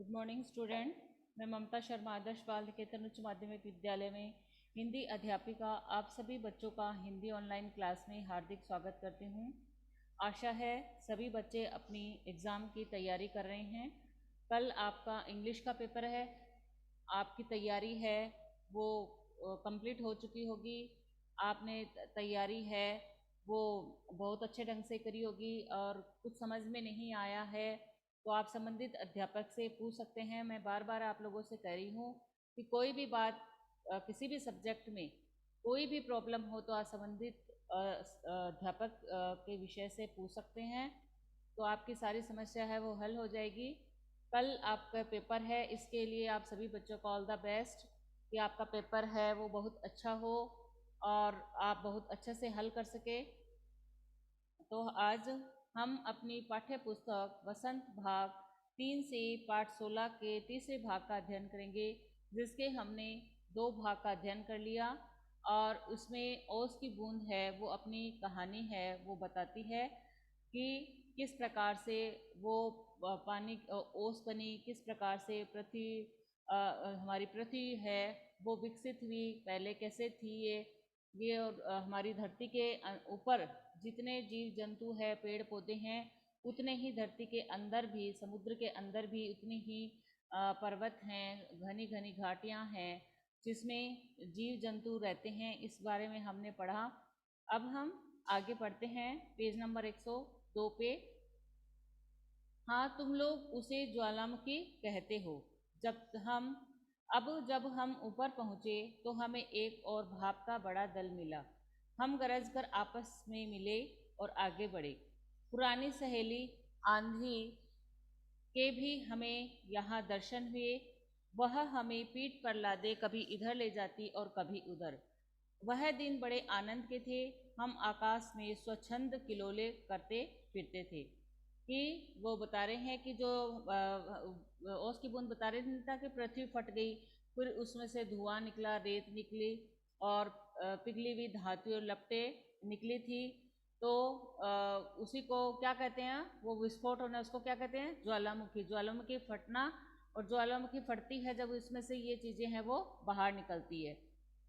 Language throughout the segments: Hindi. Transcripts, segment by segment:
Good morning student. मैं ममता शर्मा आदर्श बाल निकेतन उच्च माध्यमिक विद्यालय में हिंदी अध्यापिका आप सभी बच्चों का हिंदी ऑनलाइन क्लास में हार्दिक स्वागत करती हूँ। आशा है सभी बच्चे अपनी एग्ज़ाम की तैयारी कर रहे हैं। कल आपका इंग्लिश का पेपर है, आपकी तैयारी है वो कंप्लीट हो चुकी होगी। आपने तैयारी है वो बहुत अच्छे ढंग से करी होगी और कुछ समझ में नहीं आया है तो आप संबंधित अध्यापक से पूछ सकते हैं। मैं बार बार आप लोगों से कह रही हूँ कि कोई भी बात किसी भी सब्जेक्ट में कोई भी प्रॉब्लम हो तो आप संबंधित अध्यापक के विषय से पूछ सकते हैं, तो आपकी सारी समस्या है वो हल हो जाएगी। कल आपका पेपर है, इसके लिए आप सभी बच्चों को ऑल द बेस्ट कि आपका पेपर है वो बहुत अच्छा हो और आप बहुत अच्छे से हल कर सके। तो आज हम अपनी पाठ्य पुस्तक वसंत भाग 3 से पाठ 16 के तीसरे भाग का अध्ययन करेंगे, जिसके हमने 2 भाग का अध्ययन कर लिया और उसमें ओस की बूंद है वो अपनी कहानी है वो बताती है कि किस प्रकार से वो पानी ओस बनी, किस प्रकार से पृथ्वी हमारी पृथ्वी है वो विकसित हुई, पहले कैसे थी ये और हमारी धरती के ऊपर जितने जीव जंतु है पेड़ पौधे हैं उतने ही धरती के अंदर भी समुद्र के अंदर भी उतनी ही पर्वत हैं, घनी घनी घाटियां हैं जिसमें जीव जंतु रहते हैं। इस बारे में हमने पढ़ा। अब हम आगे पढ़ते हैं पेज नंबर 102 पे। हाँ, तुम लोग उसे ज्वालामुखी कहते हो। जब हम ऊपर पहुँचे तो हमें एक और भाप का बड़ा दल मिला। हम गरज कर आपस में मिले और आगे बढ़े। पुरानी सहेली आंधी के भी हमें यहाँ दर्शन हुए। वह हमें पीठ पर लादे कभी इधर ले जाती और कभी उधर। वह दिन बड़े आनंद के थे। हम आकाश में स्वच्छंद किलोले करते फिरते थे। कि वो बता रहे हैं कि जो ओस की बूंद बता रहे था कि पृथ्वी फट गई, फिर उसमें से धुआं निकला, रेत निकली और पिघली हुई धातु और लपटें निकली थी। तो उसी को क्या कहते हैं, वो विस्फोट होना, उसको क्या कहते हैं, ज्वालामुखी। ज्वालामुखी फटना, और ज्वालामुखी फटती है जब इसमें से ये चीज़ें हैं वो बाहर निकलती है।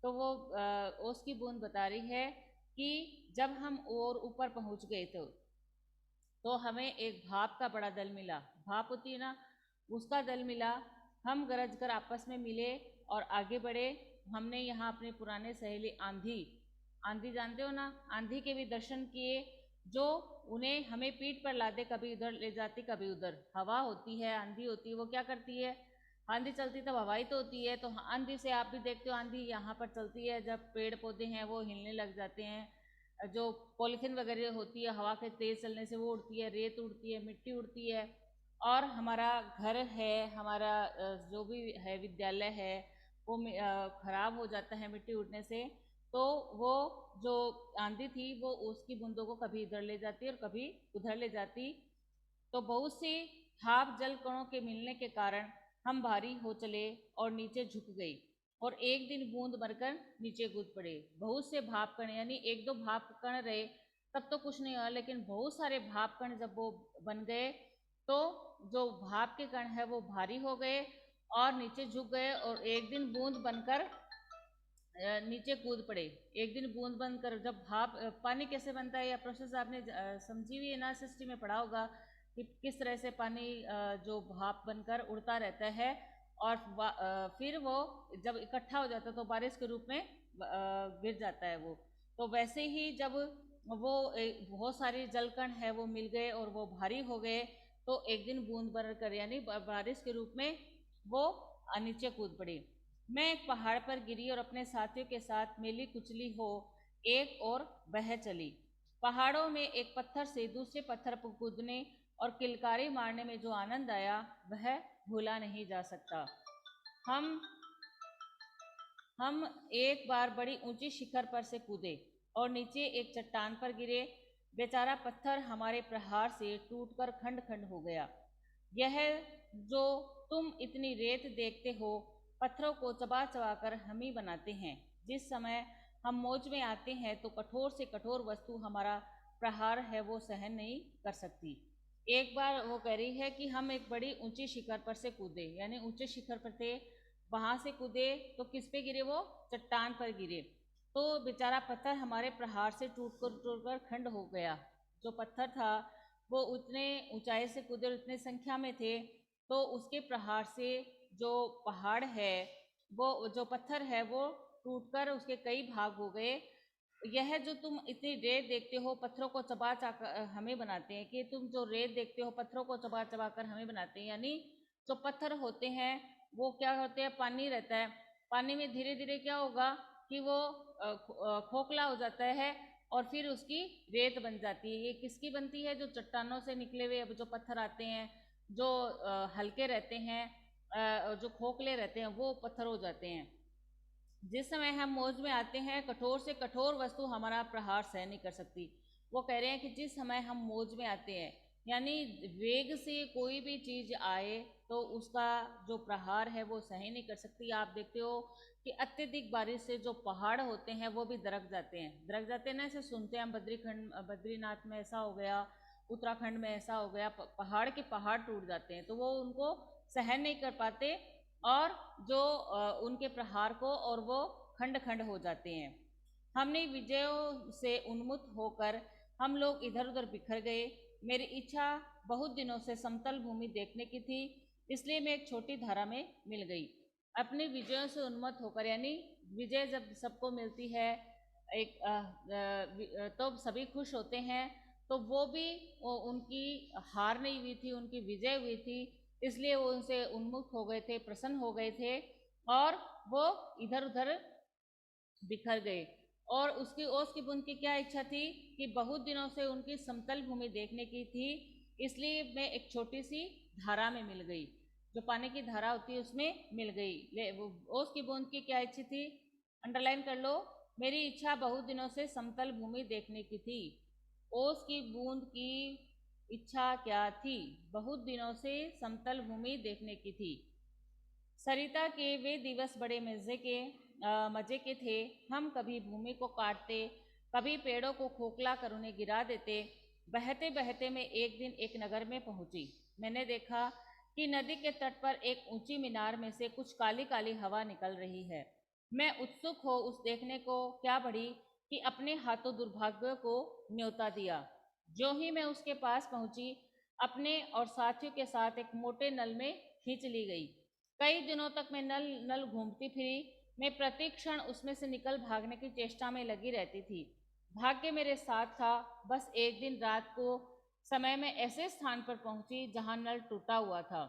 तो वो ओस की बूंद बता रही है कि जब हम और ऊपर पहुंच गए तो हमें एक भाप का बड़ा दल मिला। भाप होती है ना, उसका दल मिला। हम गरज कर आपस में मिले और आगे बढ़े। हमने यहाँ अपने पुराने सहेली आंधी जानते हो ना, आंधी के भी दर्शन किए, जो उन्हें हमें पीठ पर लादे कभी इधर ले जाती कभी उधर। हवा होती है, आंधी होती है, वो क्या करती है, आंधी चलती तब हवा ही तो होती है। तो आंधी से आप भी देखते हो, आंधी यहाँ पर चलती है जब पेड़ पौधे हैं वो हिलने लग जाते हैं, जो पॉलीथीन वगैरह होती है हवा के तेज चलने से वो उड़ती है, रेत उड़ती है, मिट्टी उड़ती है। और हमारा घर है, हमारा जो भी है विद्यालय है वो खराब हो जाता है मिट्टी उड़ने से। तो वो जो आंधी थी वो उसकी बूंदों को कभी इधर ले जाती और कभी उधर ले जाती। तो बहुत सी भाप जल कणों के मिलने के कारण हम भारी हो चले और नीचे झुक गई और एक दिन बूंद भरकर नीचे कूद पड़े। बहुत से भाप कण, यानी एक दो भाप कण रहे तब तो कुछ नहीं हुआ, लेकिन बहुत सारे भाप कण जब वो बन गए तो जो भाप के कण है वो भारी हो गए और नीचे झुक गए और एक दिन बूंद बनकर नीचे कूद पड़े। एक दिन बूंद बनकर, जब भाप पानी कैसे बनता है या प्रोसेस आपने समझी हुई एनालिसिस हिस्ट्री में पढ़ा होगा कि किस तरह से पानी जो भाप बनकर उड़ता रहता है और फिर वो जब इकट्ठा हो जाता है तो बारिश के रूप में गिर जाता है वो। तो वैसे ही जब वो बहुत सारी जलकण है वो मिल गए और वो भारी हो गए तो एक दिन बूंद बनकर यानी बारिश के रूप में वो नीचे कूद पड़ी। मैं एक पहाड़ पर गिरी और अपने साथियों के साथ मिली कुचली हो एक और बह चली। पहाड़ों में एक पत्थर से दूसरे पत्थर पर कूदने और किलकारी मारने में जो आनंद आया वह भूला नहीं जा सकता। हम एक बार बड़ी ऊंची शिखर पर से कूदे और नीचे एक चट्टान पर गिरे। बेचारा पत्थर हमारे प्रहार से टूटकर खंड खंड हो गया। यह जो तुम इतनी रेत देखते हो, पत्थरों को चबा चबा कर हम ही बनाते हैं। जिस समय हम मौज में आते हैं तो कठोर से कठोर वस्तु हमारा प्रहार है वो सहन नहीं कर सकती। एक बार वो कह रही है कि हम एक बड़ी ऊंची शिखर पर से कूदे, यानी ऊंचे शिखर पर थे, वहां से कूदे तो किस पे गिरे, वो चट्टान पर गिरे। तो बेचारा पत्थर हमारे प्रहार से टूट कर खंड हो गया। जो पत्थर था वो उतने ऊंचाई से कूदे, उतने संख्या में थे, तो उसके प्रहार से जो पहाड़ है, वो जो पत्थर है वो टूटकर उसके कई भाग हो गए। यह जो तुम इतनी रेत देखते हो, पत्थरों को चबा चाकर हमें बनाते हैं, कि तुम जो रेत देखते हो पत्थरों को चबा चबा कर हमें बनाते हैं, यानी जो पत्थर होते हैं वो क्या होते हैं, पानी रहता है, पानी में धीरे धीरे क्या होगा कि वो खोखला हो जाता है और फिर उसकी रेत बन जाती है। ये किसकी बनती है, जो चट्टानों से निकले हुए अब जो पत्थर आते हैं, जो हल्के रहते हैं, जो खोखले रहते हैं, वो पत्थर हो जाते हैं। जिस समय हम मौज में आते हैं, कठोर से कठोर वस्तु हमारा प्रहार सहन नहीं कर सकती। वो कह रहे हैं कि जिस समय हम मौज में आते हैं, यानी वेग से कोई भी चीज आए तो उसका जो प्रहार है वो सहन नहीं कर सकती। आप देखते हो कि अत्यधिक बारिश से जो पहाड़ होते हैं वो भी दरक जाते हैं, दरक जाते हैं ना, ऐसे सुनते हैं हम, बद्रीनाथ में ऐसा हो गया, उत्तराखंड में ऐसा हो गया, पहाड़ के पहाड़ टूट जाते हैं, तो वो उनको सहन नहीं कर पाते और जो उनके प्रहार को, और वो खंड खंड हो जाते हैं। हमने विजयों से उन्मुख होकर हम लोग इधर उधर बिखर गए। मेरी इच्छा बहुत दिनों से समतल भूमि देखने की थी, इसलिए मैं एक छोटी धारा में मिल गई। अपने विजयों से उन्मत्त होकर, यानी विजय जब सबको मिलती है एक तो सभी खुश होते हैं, तो वो भी उनकी हार नहीं हुई थी, उनकी विजय हुई थी, इसलिए वो उनसे उन्मुख हो गए थे, प्रसन्न हो गए थे और वो इधर उधर बिखर गए। और उसकी ओस की बूंद की क्या इच्छा थी कि बहुत दिनों से उनकी समतल भूमि देखने की थी, इसलिए मैं एक छोटी सी धारा में मिल गई, जो पानी की धारा होती है उसमें मिल गई। वो ओस की बूंद की क्या इच्छा थी, अंडरलाइन कर लो, मेरी इच्छा बहुत दिनों से समतल भूमि देखने की थी। ओस की बूंद की इच्छा क्या थी, बहुत दिनों से समतल भूमि देखने की थी। सरिता के वे दिवस बड़े मजे के थे। हम कभी भूमि को काटते, कभी पेड़ों को खोखला कर उन्हें गिरा देते। बहते बहते मैं एक दिन एक नगर में पहुंची। मैंने देखा कि नदी के तट पर एक ऊंची मीनार में से कुछ काली काली हवा निकल रही है। मैं उत्सुक हो उस देखने को क्या बढ़ी कि अपने हाथों दुर्भाग्य को न्योता दिया। जो ही मैं उसके पास पहुंची, अपने और साथियों के साथ एक मोटे नल में खींच ली गई। कई दिनों तक मैं नल नल घूमती फिरी। मैं प्रति क्षण उसमें से निकल भागने की चेष्टा में लगी रहती थी। भाग्य मेरे साथ था। बस एक दिन रात को समय में ऐसे स्थान पर पहुंची जहां नल टूटा हुआ था।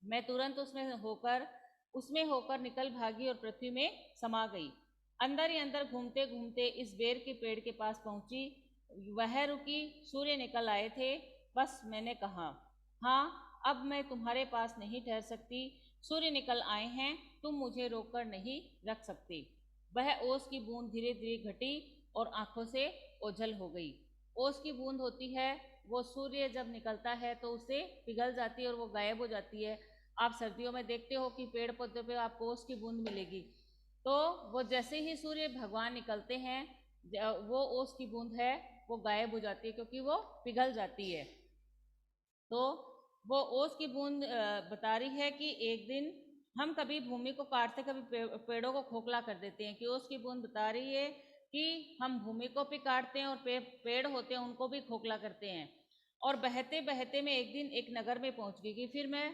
मैं तुरंत उसमें होकर निकल भागी और पृथ्वी में समा गई। अंदर ही अंदर घूमते घूमते इस बेर के पेड़ के पास पहुंची। वह रुकी, सूर्य निकल आए थे। बस मैंने कहा, हाँ, अब मैं तुम्हारे पास नहीं ठहर सकती। सूर्य निकल आए हैं, तुम मुझे रोककर नहीं रख सकती। वह ओस की बूंद धीरे धीरे घटी और आंखों से ओझल हो गई। ओस की बूंद होती है, वो सूर्य जब निकलता है तो उसे पिघल जाती है और वो गायब हो जाती है। आप सर्दियों में देखते हो कि पेड़ पौधों पे आपको ओस की बूंद मिलेगी, तो वो जैसे ही सूर्य भगवान निकलते हैं, वो ओस की बूंद है वो गायब हो जाती है, क्योंकि वो पिघल जाती है। तो वो ओस की बूंद बता रही है कि एक दिन हम कभी भूमि को काटते, कभी पेड़ों को खोखला कर देते हैं। कि ओस की बूंद बता रही है कि हम भूमि को भी काटते हैं और पेड़ होते हैं उनको भी खोखला करते हैं। और बहते बहते मैं एक दिन एक नगर में पहुंच गई। कि फिर मैं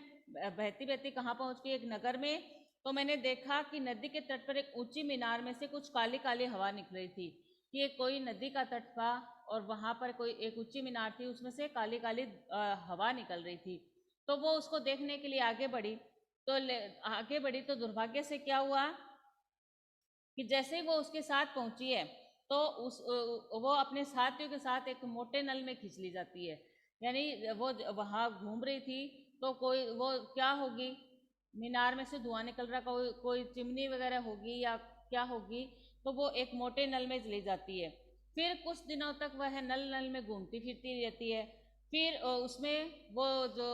बहती बहती कहाँ पहुंच गई, एक नगर में। तो मैंने देखा कि नदी के तट पर एक ऊंची मीनार में से कुछ काली काली हवा निकल रही थी। कि ये कोई नदी का तट था और वहां पर कोई एक ऊंची मीनार थी, उसमें से काली काली हवा निकल रही थी। तो वो उसको देखने के लिए आगे बढ़ी। तो आगे बढ़ी तो दुर्भाग्य से क्या हुआ कि जैसे ही वो उसके साथ पहुंची है, तो वो अपने साथियों के साथ एक मोटे नल में खींच ली जाती है। यानी वो वहां घूम रही थी, तो कोई वो क्या होगी, मीनार में से धुआं निकल रहा, कोई कोई चिमनी वगैरह होगी या क्या होगी, तो वो एक मोटे नल में चली जाती है। फिर कुछ दिनों तक वह नल नल में घूमती फिरती रहती है। फिर उसमें वो जो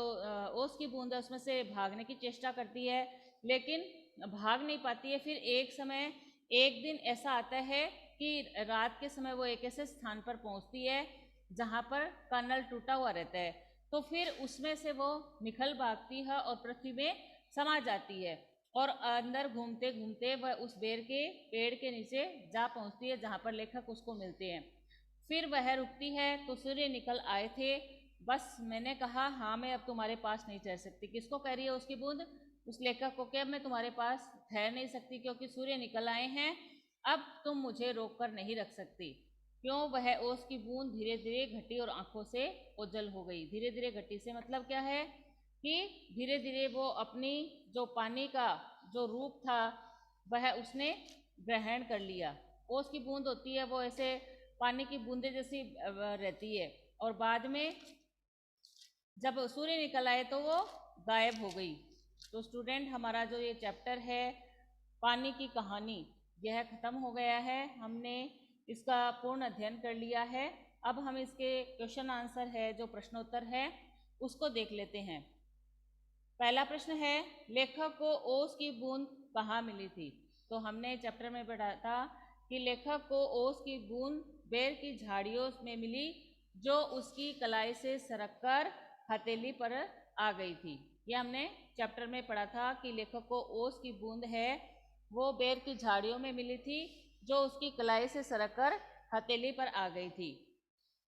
ओस की बूंद है उसमें से भागने की चेष्टा करती है, लेकिन भाग नहीं पाती है। फिर एक दिन ऐसा आता है कि रात के समय वो एक ऐसे स्थान पर पहुंचती है जहां पर का नल टूटा हुआ रहता है। तो फिर उसमें से वो निकल भागती है और पृथ्वी में समा जाती है और अंदर घूमते घूमते वह उस बेर के पेड़ के नीचे जा पहुंचती है जहाँ पर लेखक उसको मिलते हैं। फिर वह रुकती है तो सूर्य निकल आए थे, बस मैंने कहा हाँ मैं अब तुम्हारे पास नहीं ठहर सकती। किसको कह रही है उसकी बूंद? उस लेखक को, कि अब मैं तुम्हारे पास ठहर नहीं सकती क्योंकि सूर्य निकल आए हैं, अब तुम मुझे रोक कर नहीं रख सकती। क्यों? वह ओस की बूंद धीरे धीरे घटी और आंखों से ओझल हो गई। धीरे धीरे घटी से मतलब क्या है कि धीरे धीरे वो अपनी जो पानी का जो रूप था वह उसने ग्रहण कर लिया। ओस की बूंद होती है वो ऐसे पानी की बूंदे जैसी रहती है और बाद में जब सूर्य निकल आए तो वो गायब हो गई। तो स्टूडेंट हमारा जो ये चैप्टर है पानी की कहानी यह ख़त्म हो गया है। हमने इसका पूर्ण अध्ययन कर लिया है। अब हम इसके क्वेश्चन आंसर है जो प्रश्नोत्तर है उसको देख लेते हैं। पहला प्रश्न है लेखक को ओस की बूंद कहाँ मिली थी? तो हमने चैप्टर में पढ़ा था कि लेखक को ओस की बूंद बेर की झाड़ियों में मिली जो उसकी कलाई से सरक कर हथेली पर आ गई थी। ये हमने चैप्टर में पढ़ा था कि लेखक को ओस की बूंद है वो बेर की झाड़ियों में मिली थी जो उसकी कलाई से सरक कर हथेली पर आ गई थी।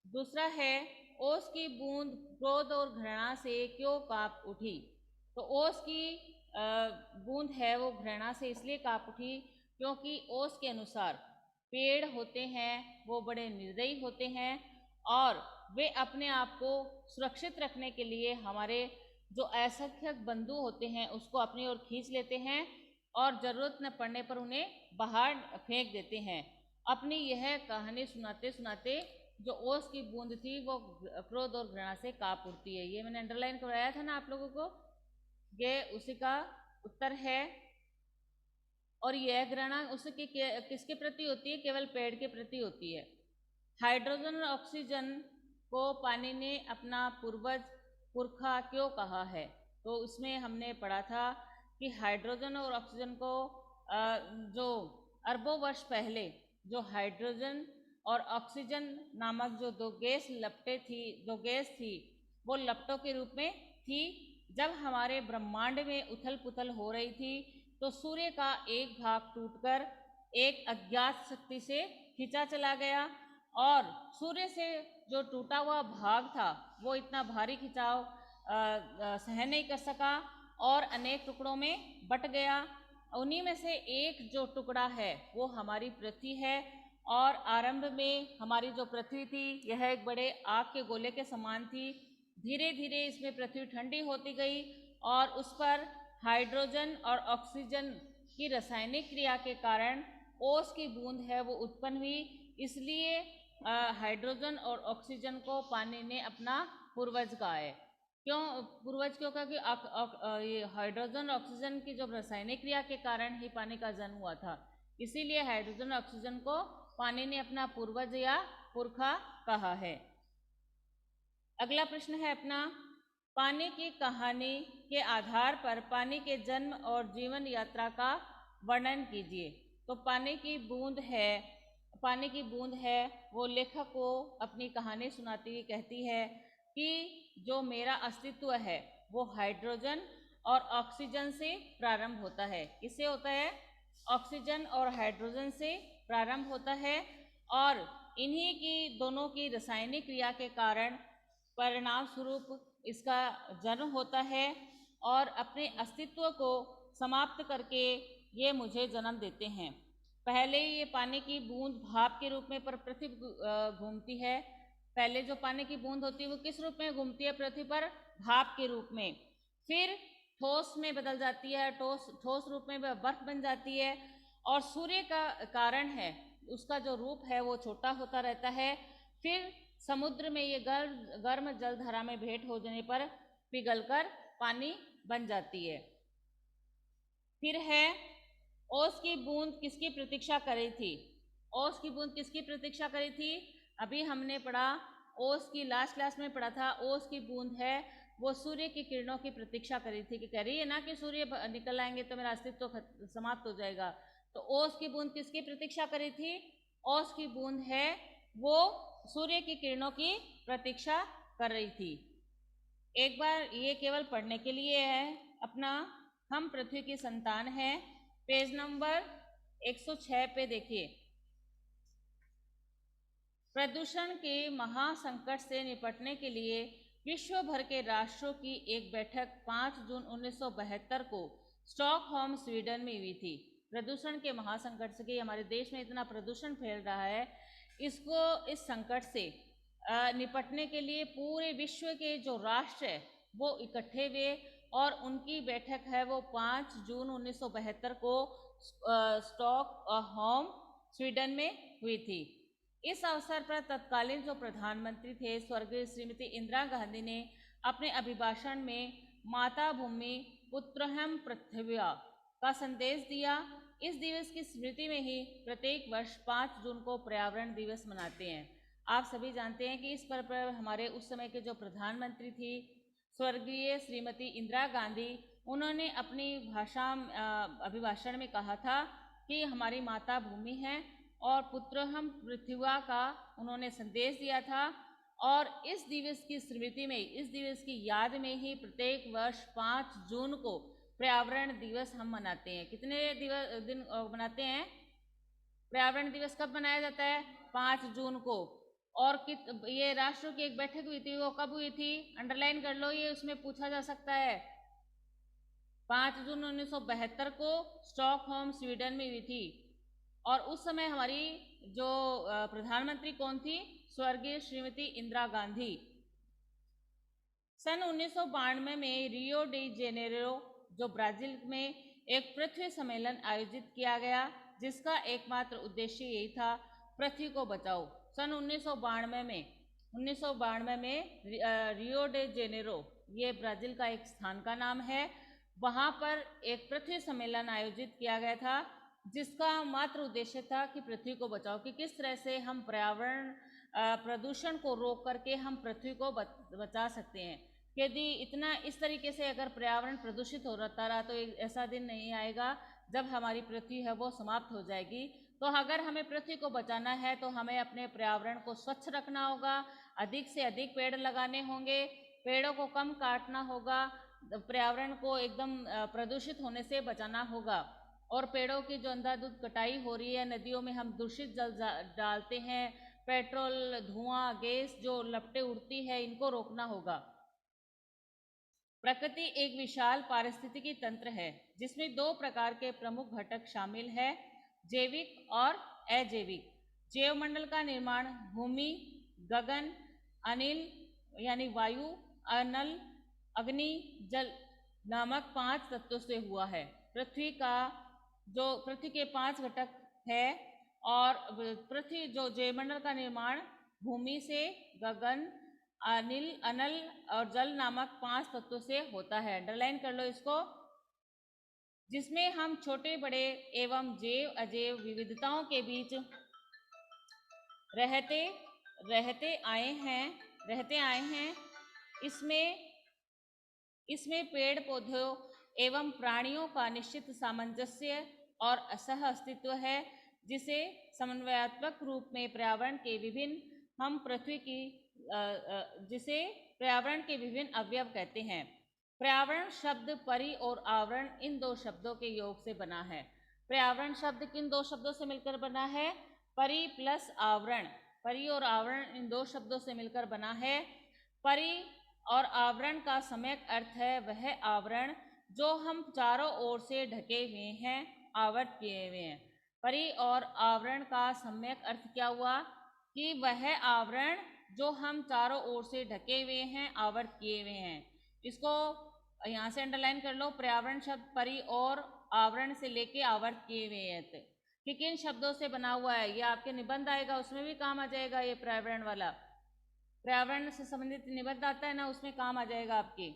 दूसरा है ओस की बूंद क्रोध और घृणा से क्यों कांप उठी? तो ओस की बूंद है वो घृणा से इसलिए कांप उठी क्योंकि ओस के अनुसार पेड़ होते हैं वो बड़े निर्दयी होते हैं और वे अपने आप को सुरक्षित रखने के लिए हमारे जो असंख्यक बंधु होते हैं उसको अपनी ओर खींच लेते हैं और ज़रूरत न पड़ने पर उन्हें बाहर फेंक देते हैं। अपनी यह कहानी सुनाते सुनाते जो ओस की बूंद थी वो क्रोध और घृणा से कांप उठती है। ये मैंने अंडरलाइन कराया था ना आप लोगों को, ये उसी का उत्तर है। और यह घृणा उसकी किसके प्रति होती है? केवल पेड़ के प्रति होती है। हाइड्रोजन और ऑक्सीजन को पानी ने अपना पूर्वज पुरखा क्यों कहा है? तो उसमें हमने पढ़ा था कि हाइड्रोजन और ऑक्सीजन को जो अरबों वर्ष पहले जो हाइड्रोजन और ऑक्सीजन नामक जो दो गैस थी वो लपटों के रूप में थी। जब हमारे ब्रह्मांड में उथल पुथल हो रही थी तो सूर्य का एक भाग टूटकर एक अज्ञात शक्ति से खींचा चला गया और सूर्य से जो टूटा हुआ भाग था वो इतना भारी खिंचाव सहन नहीं कर सका और अनेक टुकड़ों में बट गया। उन्हीं में से एक जो टुकड़ा है वो हमारी पृथ्वी है और आरंभ में हमारी जो पृथ्वी थी यह एक बड़े आग के गोले के समान थी। धीरे धीरे इसमें पृथ्वी ठंडी होती गई और उस पर हाइड्रोजन और ऑक्सीजन की रासायनिक क्रिया के कारण ओस की बूंद है वो उत्पन्न हुई। इसलिए हाइड्रोजन और ऑक्सीजन को पानी ने अपना पूर्वज कहा है। क्यों पूर्वज? क्यों? क्योंकि ये हाइड्रोजन और ऑक्सीजन की जो रासायनिक क्रिया के कारण ही पानी का जन्म हुआ था, इसीलिए हाइड्रोजन और ऑक्सीजन को पानी ने अपना पूर्वज या पुरखा कहा है। अगला प्रश्न है अपना पानी की कहानी के आधार पर पानी के जन्म और जीवन यात्रा का वर्णन कीजिए। तो पानी की बूंद है वो लेखक को अपनी कहानी सुनाती हुई कहती है कि जो मेरा अस्तित्व है वो हाइड्रोजन और ऑक्सीजन से प्रारंभ होता है। किससे होता है? ऑक्सीजन और हाइड्रोजन से प्रारंभ होता है और इन्हीं की दोनों की रासायनिक क्रिया के कारण परिणाम स्वरूप इसका जन्म होता है और अपने अस्तित्व को समाप्त करके ये मुझे जन्म देते हैं। पहले ये पानी की बूंद भाप के रूप में पर पृथ्वी घूमती है। पहले जो पानी की बूंद होती है वो किस रूप में घूमती है पृथ्वी पर? भाप के रूप में। फिर ठोस में बदल जाती है, ठोस रूप में बर्फ बन जाती है और सूर्य का कारण है उसका जो रूप है वो छोटा होता रहता है। फिर समुद्र में ये गर्म जलधारा में भेंट हो जाने पर पिघलकर पानी बन जाती है। फिर है ओस की बूंद किसकी प्रतीक्षा कर रही थी? ओस की बूंद किसकी प्रतीक्षा कर रही थी? अभी हमने पढ़ा ओस की लास्ट क्लास में पढ़ा था ओस की बूंद है वो सूर्य की किरणों की प्रतीक्षा कर रही थी कि कह रही है ना कि सूर्य निकल आएंगे तो मेरा अस्तित्व समाप्त हो जाएगा। तो ओस की बूंद किसकी प्रतीक्षा कर रही थी? ओस की बूंद है वो सूर्य की किरणों की प्रतीक्षा कर रही थी। एक बार ये केवल पढ़ने के लिए है अपना। हम पृथ्वी की संतान है, पेज नंबर 106 पे देखिए। प्रदूषण के महासंकट से निपटने के लिए विश्व भर के राष्ट्रों की एक बैठक 5 जून 1972 को स्टॉकहोम स्वीडन में हुई थी। प्रदूषण के महासंकट से कि हमारे देश में इतना प्रदूषण फैल रहा है, इस संकट से निपटने के लिए पूरे विश्व के जो राष्ट्र है वो इकट्ठे हुए और उनकी बैठक है वो 5 जून 1972 को स्टॉकहोम स्वीडन में हुई थी। इस अवसर पर तत्कालीन जो प्रधानमंत्री थे स्वर्गीय श्रीमती इंदिरा गांधी ने अपने अभिभाषण में माता भूमि पुत्रहम पृथ्व्या का संदेश दिया। इस दिवस की स्मृति में ही प्रत्येक वर्ष 5 जून को पर्यावरण दिवस मनाते हैं। आप सभी जानते हैं कि इस पर हमारे उस समय के जो प्रधानमंत्री थी स्वर्गीय श्रीमती इंदिरा गांधी, उन्होंने अपनी अभिभाषण में कहा था कि हमारी माता भूमि है और पुत्र हम पृथ्वी का उन्होंने संदेश दिया था। और इस दिवस की स्मृति में, इस दिवस की याद में ही प्रत्येक वर्ष 5 जून को पर्यावरण दिवस हम मनाते हैं। कितने दिन मनाते हैं? पर्यावरण दिवस कब मनाया जाता है? 5 जून को। और ये राष्ट्रों की एक बैठक हुई थी, वो कब हुई थी? अंडरलाइन कर लो, ये उसमें पूछा जा सकता है। 5 जून 1972 को स्टॉकहोम स्वीडन में हुई थी। और उस समय हमारी जो प्रधानमंत्री कौन थी? स्वर्गीय श्रीमती इंदिरा गांधी। सन 1992 में रियो डी जेनेरो जो ब्राजील में एक पृथ्वी सम्मेलन आयोजित किया गया, जिसका एकमात्र उद्देश्य यही था, पृथ्वी को बचाओ। सन 1992 में रियो डे जेनेरो, ये ब्राजील का एक स्थान का नाम है, वहाँ पर एक पृथ्वी सम्मेलन आयोजित किया गया था, जिसका मात्र उद्देश्य था कि पृथ्वी को बचाओ, कि किस तरह से हम पर्यावरण प्रदूषण को रोक करके हम पृथ्वी को बचा सकते हैं। यदि इतना इस तरीके से अगर पर्यावरण प्रदूषित हो रहता रहा तो एक ऐसा दिन नहीं आएगा जब हमारी पृथ्वी है वो समाप्त हो जाएगी। तो अगर हमें पृथ्वी को बचाना है तो हमें अपने पर्यावरण को स्वच्छ रखना होगा, अधिक से अधिक पेड़ लगाने होंगे, पेड़ों को कम काटना होगा, पर्यावरण को एकदम प्रदूषित होने से बचाना होगा। और पेड़ों की जो अंधाधुंध कटाई हो रही है, नदियों में हम दूषित जल डालते हैं, पेट्रोल, धुआं, गैस जो लपटें उड़ती है, इनको रोकना होगा। प्रकृति एक विशाल पारिस्थितिकी तंत्र है जिसमें 2 प्रकार के प्रमुख घटक शामिल है, जैविक और अजैविक। जैवमंडल का निर्माण भूमि, गगन, अनिल यानी वायु, अनल, अग्नि, जल नामक 5 तत्वों से हुआ है। पृथ्वी के 5 घटक है और पृथ्वी जो जैवमंडल का निर्माण भूमि से, गगन, अनिल, अनल और जल नामक 5 तत्वों से होता है। अंडरलाइन कर लो इसको। जिसमें हम छोटे बड़े एवं जैव अजैव विविधताओं के बीच रहते आए हैं। इसमें पेड़ पौधों एवं प्राणियों का निश्चित सामंजस्य और सह अस्तित्व है, जिसे समन्वयात्मक रूप में जिसे पर्यावरण के विभिन्न अवयव कहते हैं। पर्यावरण शब्द परि और आवरण इन 2 शब्दों के योग से बना है। पर्यावरण शब्द किन 2 शब्दों से मिलकर बना है? परि प्लस आवरण। परि और आवरण इन 2 शब्दों से मिलकर बना है। परि और आवरण का सम्यक अर्थ है वह आवरण जो हम चारों ओर से ढके हुए हैं, आवृत किए हुए हैं। परि और आवरण का सम्यक अर्थ क्या हुआ? कि वह आवरण जो हम चारों ओर से ढके हुए हैं, आवृत किए हुए हैं। इसको यहाँ से अंडरलाइन कर लो। पर्यावरण शब्द परि और आवरण से लेके आवृत किए हुए हैं कि किन शब्दों से बना हुआ है। ये आपके निबंध आएगा, उसमें भी काम आ जाएगा। ये पर्यावरण वाला, पर्यावरण से संबंधित निबंध आता है ना, उसमें काम आ जाएगा आपकी।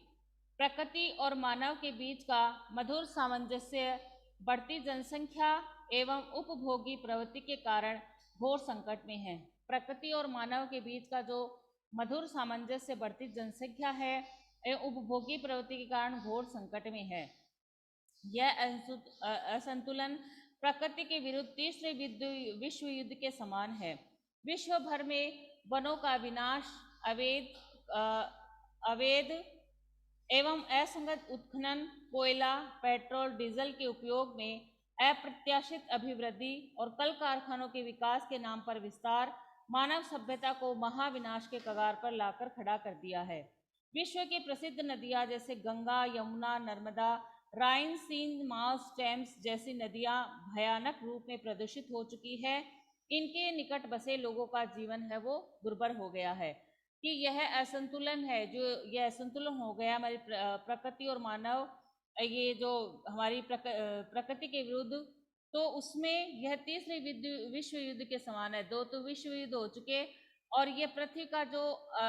प्रकृति और मानव के बीच का मधुर सामंजस्य बढ़ती जनसंख्या एवं उपभोगी प्रवृत्ति के कारण घोर संकट में है। प्रकृति और मानव के बीच का जो मधुर सामंजस्य बढ़ती जनसंख्या है एवं उपभोगी प्रवृत्ति के कारण घोर संकट में है। यह असंतुलन प्रकृति के विरुद्ध तीसरे विश्व युद्ध के समान है। विश्व भर में वनों का विनाश, अवैध एवं असंगत उत्खनन, कोयला, पेट्रोल, डीजल के उपयोग में अप्रत्याशित अभिवृद्धि और कल कारखानों के विकास के नाम पर विस्तार मानव सभ्यता को महाविनाश के कगार पर लाकर खड़ा कर दिया है। विश्व की प्रसिद्ध नदियां जैसे गंगा, यमुना, नर्मदा, राइन, सिंध, माउस, टेम्स जैसी नदियां भयानक रूप में प्रदूषित हो चुकी है। इनके निकट बसे लोगों का जीवन है वो दुर्भर हो गया है। कि यह असंतुलन है, जो यह असंतुलन हो गया हमारी प्रकृति और मानव, ये जो हमारी प्रकृति के विरुद्ध, तो उसमें यह तीसरे विश्व युद्ध के समान है। दो तो विश्व युद्ध हो चुके और ये पृथ्वी का जो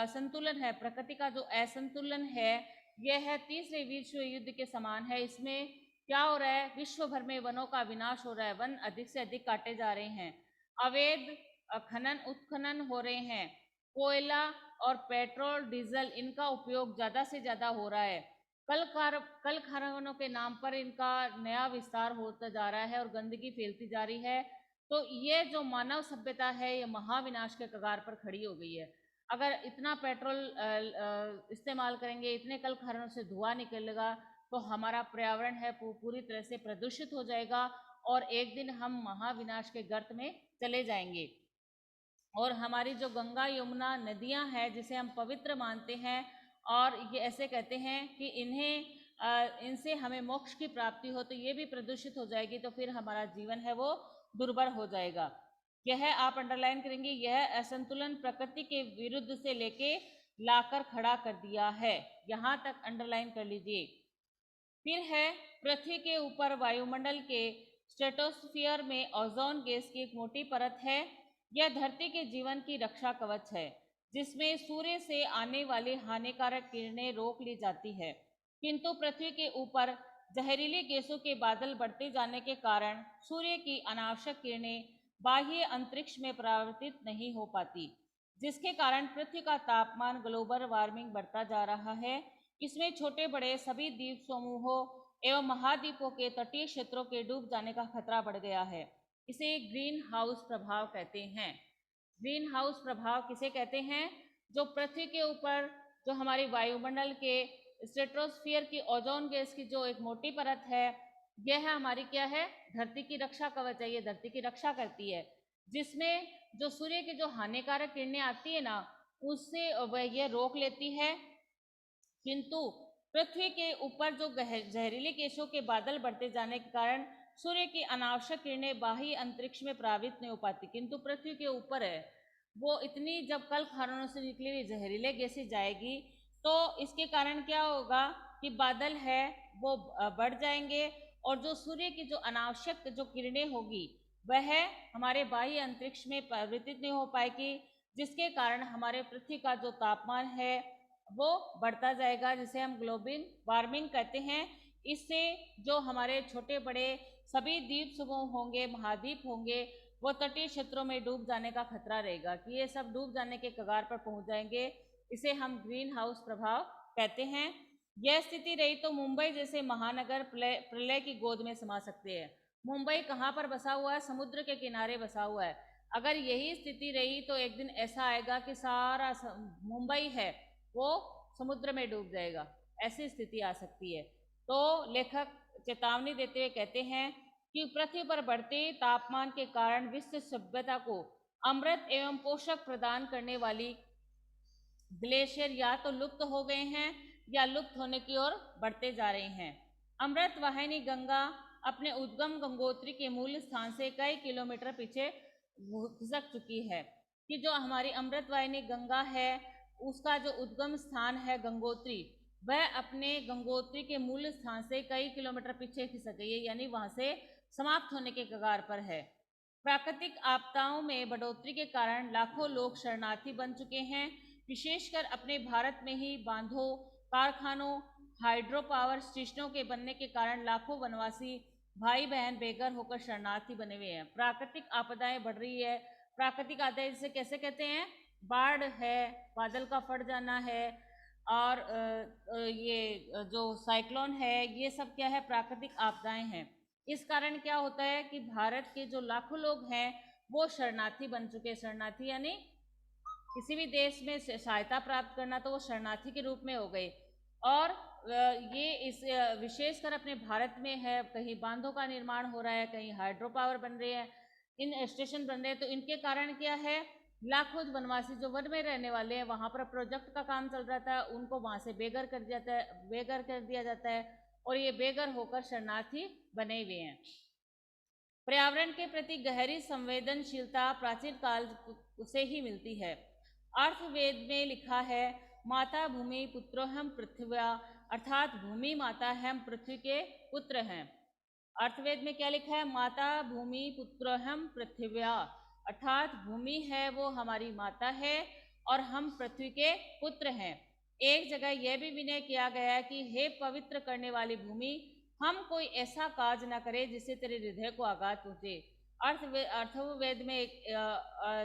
संतुलन है, प्रकृति का जो असंतुलन है, यह है तीसरे विश्व युद्ध के समान है। इसमें क्या हो रहा है, विश्व भर में वनों का विनाश हो रहा है, वन अधिक से अधिक काटे जा रहे हैं, अवैध खनन उत्खनन हो रहे हैं, कोयला और पेट्रोल डीजल इनका उपयोग ज़्यादा से ज़्यादा हो रहा है, कल कारखानों के नाम पर इनका नया विस्तार होता जा रहा है और गंदगी फैलती जा रही है। तो ये जो मानव सभ्यता है ये महाविनाश के कगार पर खड़ी हो गई है। अगर इतना पेट्रोल इस्तेमाल करेंगे, इतने कल कारखानों से धुआं निकलेगा, तो हमारा पर्यावरण है पूरी तरह से प्रदूषित हो जाएगा और एक दिन हम महाविनाश के गर्त में चले जाएंगे। और हमारी जो गंगा यमुना नदियां हैं जिसे हम पवित्र मानते हैं और ये ऐसे कहते हैं कि इनसे हमें मोक्ष की प्राप्ति हो, तो ये भी प्रदूषित हो जाएगी, तो फिर हमारा जीवन है वो दुर्भर हो जाएगा। यह आप अंडरलाइन करेंगे, यह असंतुलन प्रकृति के विरुद्ध से लेके लाकर खड़ा कर दिया है, यहाँ तक अंडरलाइन कर लीजिए। फिर है पृथ्वी के ऊपर वायुमंडल के स्ट्रेटोस्फियर में ओजोन गैस की एक मोटी परत है। यह धरती के जीवन की रक्षा कवच है, जिसमें सूर्य से आने वाली हानिकारक किरणें रोक ली जाती है। किंतु पृथ्वी के ऊपर जहरीली गैसों के बादल बढ़ते जाने के कारण सूर्य की अनावश्यक किरणें बाह्य अंतरिक्ष में परावर्तित नहीं हो पाती, जिसके कारण पृथ्वी का तापमान ग्लोबल वार्मिंग बढ़ता जा रहा है। इसमें छोटे बड़े सभी द्वीप समूहों एवं महाद्वीपों के तटीय क्षेत्रों के डूब जाने का खतरा बढ़ गया है। इसे ग्रीन हाउस प्रभाव कहते हैं। ग्रीन हाउस प्रभाव किसे कहते हैं? जो पृथ्वी के ऊपर जो हमारी वायुमंडल के स्ट्रेटोस्फियर की ओजोन गैस की जो एक मोटी परत है, यह हमारी क्या है, धरती की रक्षा कवच है, ये धरती की रक्षा करती है, जिसमें जो सूर्य की जो हानिकारक किरणें आती है ना, उससे वह यह रोक लेती है। किंतु पृथ्वी के ऊपर जो जहरीले गैसों के बादल बढ़ते जाने के कारण सूर्य की अनावश्यक किरणें बाह्य अंतरिक्ष में प्रभावित नहीं हो पाती, किंतु पृथ्वी के ऊपर है वो इतनी, जब कल कारखानों से निकली हुई जहरीले गैसें जाएगी तो इसके कारण क्या होगा कि बादल है वो बढ़ जाएंगे और जो सूर्य की जो अनावश्यक जो किरणें होगी वह हमारे बाह्य अंतरिक्ष में परिवर्तित नहीं हो पाएगी, जिसके कारण हमारे पृथ्वी का जो तापमान है वो बढ़ता जाएगा, जिसे हम ग्लोबल वार्मिंग कहते हैं। इससे जो हमारे छोटे बड़े सभी द्वीप समूह होंगे, महाद्वीप होंगे, वो तटीय क्षेत्रों में डूब जाने का खतरा रहेगा, कि ये सब डूब जाने के कगार पर पहुंच जाएंगे। इसे हम ग्रीन हाउस प्रभाव कहते हैं। यह स्थिति रही तो मुंबई जैसे महानगर प्रलय की गोद में समा सकते हैं। मुंबई कहाँ पर बसा हुआ है? समुद्र के किनारे बसा हुआ है। अगर यही स्थिति रही तो एक दिन ऐसा आएगा कि सारा मुंबई है वो समुद्र में डूब जाएगा, ऐसी स्थिति आ सकती है। तो लेखक चेतावनी देते हुए कहते हैं कि पृथ्वी पर बढ़ते तापमान के कारण विश्व सभ्यता को अमृत एवं पोषक प्रदान करने वाली ग्लेशियर या तो लुप्त हो गए हैं या लुप्त होने की ओर बढ़ते जा रहे हैं। अमृत वाहिनी गंगा अपने उद्गम गंगोत्री के मूल स्थान से कई किलोमीटर पीछे खिसक चुकी है, कि जो हमारी अमृत वाहिनी गंगा है उसका जो उद्गम स्थान है गंगोत्री, वह अपने गंगोत्री के मूल स्थान से कई किलोमीटर पीछे खिसक गई है, यानी वहां से समाप्त होने के कगार पर है। प्राकृतिक आपदाओं में बढ़ोतरी के कारण लाखों लोग शरणार्थी बन चुके हैं, विशेषकर अपने भारत में ही बांधों, कारखानों, हाइड्रो पावर स्टेशनों के बनने के कारण लाखों वनवासी भाई बहन बेघर होकर शरणार्थी बने हुए हैं। प्राकृतिक आपदाएं बढ़ रही है। प्राकृतिक आपदाएं जिसे कैसे कहते हैं? बाढ़ है, बादल का फट जाना है, और ये जो साइक्लोन है, ये सब क्या है? प्राकृतिक आपदाएं हैं। इस कारण क्या होता है कि भारत के जो लाखों लोग हैं वो शरणार्थी बन चुके हैं। शरणार्थी यानी किसी भी देश में सहायता प्राप्त करना, तो वो शरणार्थी के रूप में हो गए। और ये इस विशेषकर अपने भारत में है, कहीं बांधों का निर्माण हो रहा है, कहीं हाइड्रो पावर बन रहे हैं, इन स्टेशन बन रहे हैं। तो इनके कारण क्या है, लाखों वनवासी जो वन में रहने वाले हैं, वहां पर प्रोजेक्ट का काम चल रहा था, उनको वहां से बेघर कर दिया जाता है और ये बेघर होकर शरणार्थी बने हुए हैं। पर्यावरण के प्रति गहरी संवेदनशीलता प्राचीन काल से ही मिलती है। अर्थवेद में लिखा है, माता भूमि पुत्रोहम पृथ्व्या, अर्थात भूमि माता है, हम पृथ्वी के पुत्र हैं। अर्थवेद में क्या लिखा है, माता भूमि पुत्रोहम पृथ्व्या, अर्थात भूमि है वो हमारी माता है और हम पृथ्वी के पुत्र हैं। एक जगह यह भी विनय किया गया है कि हे पवित्र करने वाली भूमि, हम कोई ऐसा काज न करें जिससे तेरे हृदय को आघात पहुंचे। अर्थवेद में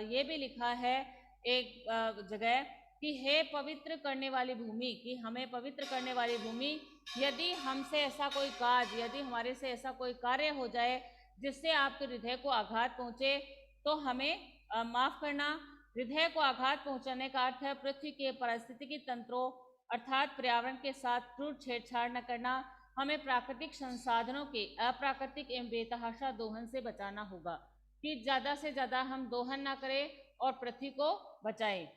ये भी लिखा है एक जगह कि हे पवित्र करने वाली भूमि, कि हमें पवित्र करने वाली भूमि, यदि हमसे ऐसा कोई काज, यदि हमारे से ऐसा कोई कार्य हो जाए जिससे आपके हृदय को आघात पहुंचे, तो हमें माफ करना। हृदय को आघात पहुंचाने का अर्थ है पृथ्वी के पारिस्थितिकी तंत्रों अर्थात पर्यावरण के साथ क्रूर छेड़छाड़ न करना। हमें प्राकृतिक संसाधनों के अप्राकृतिक एवं बेतहाशा दोहन से बचाना होगा, कि ज़्यादा से ज़्यादा हम दोहन ना करें और पृथ्वी को बचाएं।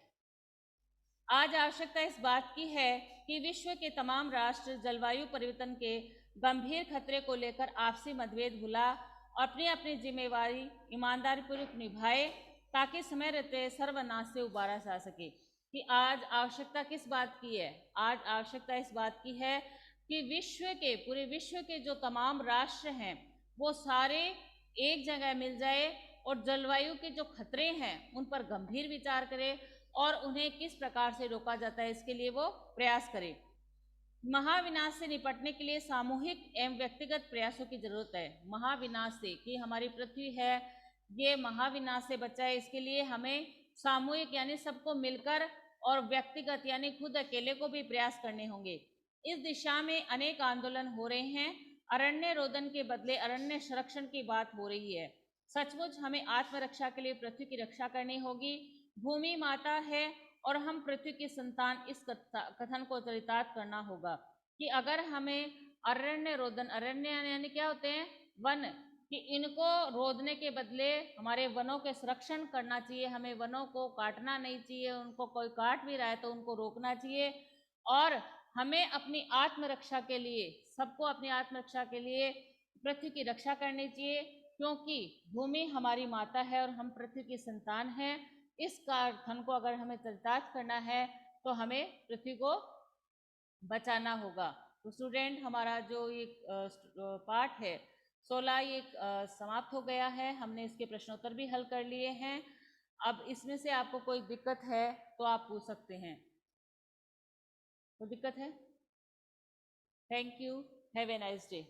आज आवश्यकता इस बात की है कि विश्व के तमाम राष्ट्र जलवायु परिवर्तन के गंभीर खतरे को लेकर आपसी मतभेद भुला अपनी अपनी जिम्मेवारी ईमानदारीपूर्वक निभाए, ताकि समय रहते सर्वनाश से उबारा जा सके। कि आज आवश्यकता किस बात की है, आज आवश्यकता इस बात की है कि पूरे विश्व के जो तमाम राष्ट्र हैं वो सारे एक जगह मिल जाए और जलवायु के जो खतरे हैं उन पर गंभीर विचार करें और उन्हें किस प्रकार से रोका जाता है इसके लिए वो प्रयास करें। महाविनाश से निपटने के लिए सामूहिक एवं व्यक्तिगत प्रयासों की जरूरत है। महाविनाश से, कि हमारी पृथ्वी है ये महाविनाश से बचाए, इसके लिए हमें सामूहिक यानी सबको मिलकर और व्यक्तिगत यानी खुद अकेले को भी प्रयास करने होंगे। इस दिशा में अनेक आंदोलन हो रहे हैं। अरण्य रोदन के बदले अरण्य संरक्षण की बात हो रही है। सचमुच हमें आत्मरक्षा के लिए पृथ्वी की रक्षा करनी होगी। भूमि माता है और हम पृथ्वी की संतान, इस कथन को चरितार्थ करना होगा। कि अगर हमें अरण्य रोदन, अरण्य यानी क्या होते हैं, वन, कि इनको रोदने के बदले हमारे वनों के संरक्षण करना चाहिए। हमें वनों को काटना नहीं चाहिए, उनको कोई काट भी रहा है तो उनको रोकना चाहिए। और हमें अपनी आत्मरक्षा के लिए, सबको अपनी आत्मरक्षा के लिए पृथ्वी की रक्षा करनी चाहिए, क्योंकि भूमि हमारी माता है और हम पृथ्वी की संतान हैं। इस कथन को अगर हमें चरितार्थ करना है तो हमें पृथ्वी को बचाना होगा। तो स्टूडेंट, हमारा जो ये पाठ है 16 ये समाप्त हो गया है। हमने इसके प्रश्नोत्तर भी हल कर लिए हैं। अब इसमें से आपको कोई दिक्कत है तो आप पूछ सकते हैं। कोई दिक्कत है? Thank you, have a nice day.